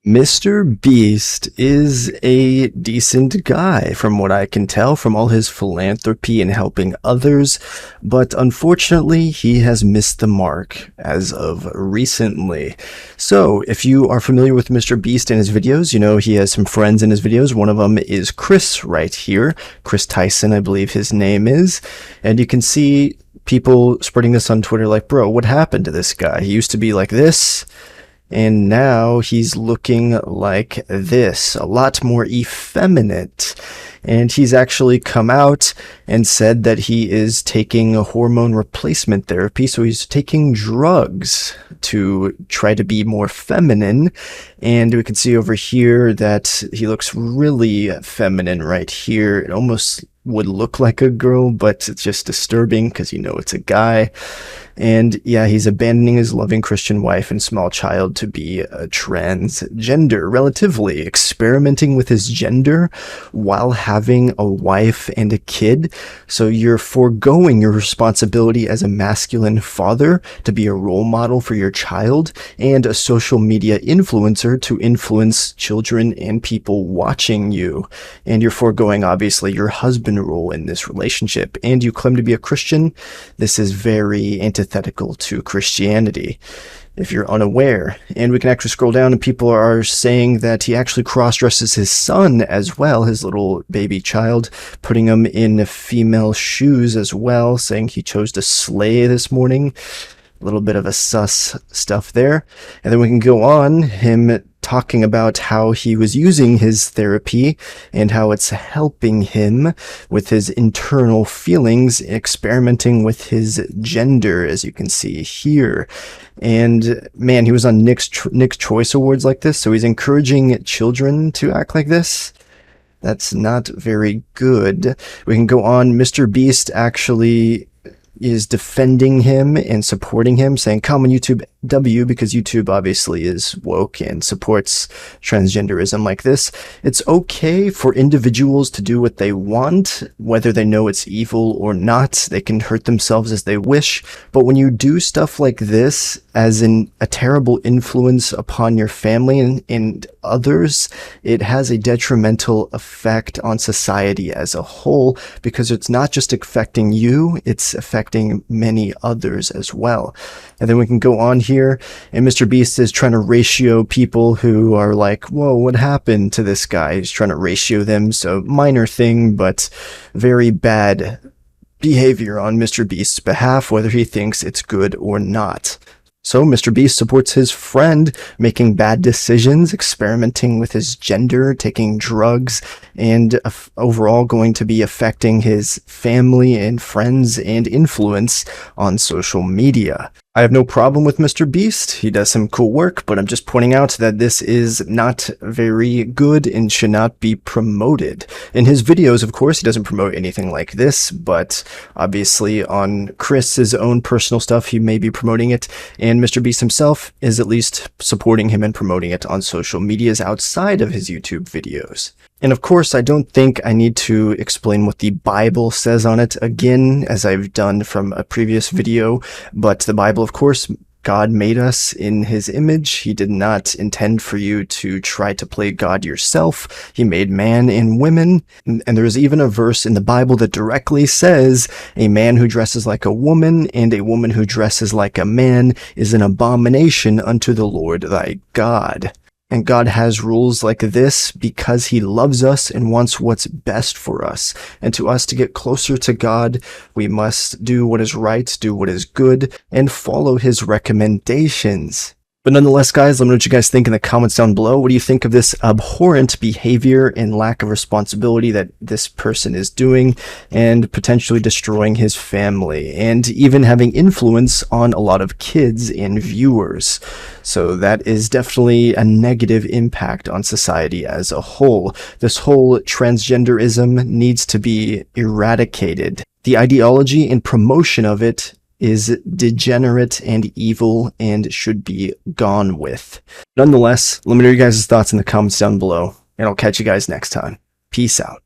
Mr. Beast is a decent guy from what I can tell from all his philanthropy and helping others, but unfortunately he has missed the mark as of recently. So if you are familiar with Mr. Beast and his videos, you know he has some friends in his videos. One of them is Chris right here. Chris Tyson, I believe his name is. And you can see people spreading this on Twitter like, bro, what happened to this guy? He used to be like this, and now he's looking like this, a lot more effeminate. And he's actually come out and said that he is taking a hormone replacement therapy. So he's taking drugs to try to be more feminine. And we can see over here that he looks really feminine right here. It almost would look like a girl, but it's just disturbing because you know it's a guy. And yeah, he's abandoning his loving Christian wife and small child to be a transgender, relatively experimenting with his gender while having a wife and a kid. So you're foregoing your responsibility as a masculine father to be a role model for your child and a social media influencer to influence children and people watching you. And you're foregoing, obviously, your husband role in this relationship. And you claim to be a Christian. This is very antithetical to Christianity, if you're unaware. And we can actually scroll down and people are saying that he actually cross-dresses his son as well, his little baby child, putting him in female shoes as well, saying he chose to slay this morning. A little bit of a sus stuff there. And then we can go on, him talking about how he was using his therapy and how it's helping him with his internal feelings, experimenting with his gender, as you can see here. And man, he was on Nick's Choice Awards like this, so he's encouraging children to act like this. That's not very good. We can go on. Mr. Beast actually is defending him and supporting him, saying, come on YouTube W, because YouTube obviously is woke and supports transgenderism like this. It's okay for individuals to do what they want, whether they know it's evil or not. They can hurt themselves as they wish. But when you do stuff like this as a terrible influence upon your family and others, it has a detrimental effect on society as a whole, because it's not just affecting you, it's affecting many others as well. And then we can go on here, and Mr. Beast is trying to ratio people who are like, whoa, what happened to this guy? He's trying to ratio them, so minor thing, but very bad behavior on Mr. Beast's behalf, whether he thinks it's good or not. So Mr. Beast supports his friend making bad decisions, experimenting with his gender, taking drugs, and overall going to be affecting his family and friends and influence on social media. I have no problem with Mr. Beast. He does some cool work, but I'm just pointing out that this is not very good and should not be promoted. In his videos, of course, he doesn't promote anything like this, but obviously on Chris's own personal stuff, he may be promoting it, and Mr. Beast himself is at least supporting him and promoting it on social medias outside of his YouTube videos. And of course, I don't think I need to explain what the Bible says on it again, as I've done from a previous video, but the Bible, of course, God made us in his image. He did not intend for you to try to play God yourself. He made man and women. And there's even a verse in the Bible that directly says, a man who dresses like a woman and a woman who dresses like a man is an abomination unto the Lord thy God. And God has rules like this because he loves us and wants what's best for us. And to us to get closer to God, we must do what is right, do what is good, and follow his recommendations. But nonetheless, guys, let me know what you guys think in the comments down below. What do you think of this abhorrent behavior and lack of responsibility that this person is doing and potentially destroying his family and even having influence on a lot of kids and viewers? So that is definitely a negative impact on society as a whole. This whole transgenderism needs to be eradicated. The ideology and promotion of it is degenerate and evil and should be gone with. Nonetheless, let me know your guys' thoughts in the comments down below, and I'll catch you guys next time. Peace out.